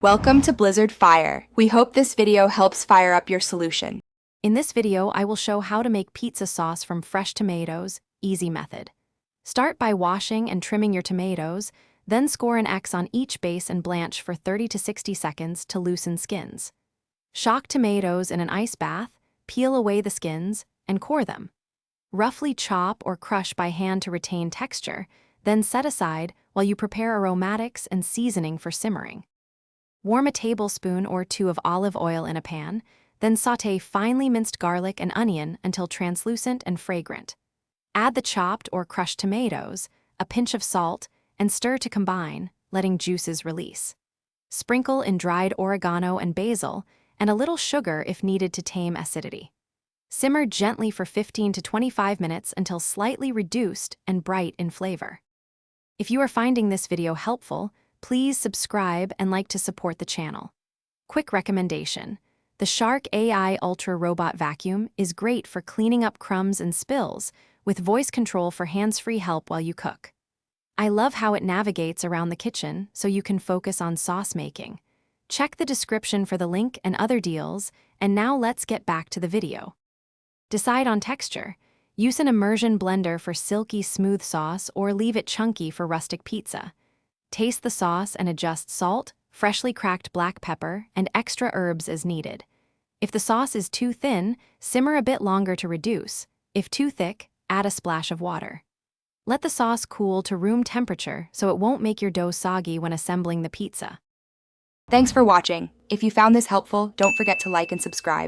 Welcome to Blizzard Fire. We hope this video helps fire up your solution. In this video, I will show how to make pizza sauce from fresh tomatoes, easy method. Start by washing and trimming your tomatoes, then score an X on each base and blanch for 30 to 60 seconds to loosen skins. Shock tomatoes in an ice bath, peel away the skins, and core them. Roughly chop or crush by hand to retain texture, then set aside while you prepare aromatics and seasoning for simmering. Warm a tablespoon or two of olive oil in a pan, then sauté finely minced garlic and onion until translucent and fragrant. Add the chopped or crushed tomatoes, a pinch of salt, and stir to combine, letting juices release. Sprinkle in dried oregano and basil, and a little sugar if needed to tame acidity. Simmer gently for 15 to 25 minutes until slightly reduced and bright in flavor. If you are finding this video helpful, please subscribe and like to support the channel. Quick recommendation: the Shark AI Ultra Robot Vacuum is great for cleaning up crumbs and spills, with voice control for hands-free help while you cook. I love how it navigates around the kitchen so you can focus on sauce making. Check the description for the link and other deals, and now let's get back to the video. Decide on texture. Use an immersion blender for silky smooth sauce or leave it chunky for rustic pizza. Taste the sauce and adjust salt, freshly cracked black pepper, and extra herbs as needed. If the sauce is too thin, simmer a bit longer to reduce. If too thick, add a splash of water. Let the sauce cool to room temperature so it won't make your dough soggy when assembling the pizza. Thanks for watching. If you found this helpful, don't forget to like and subscribe.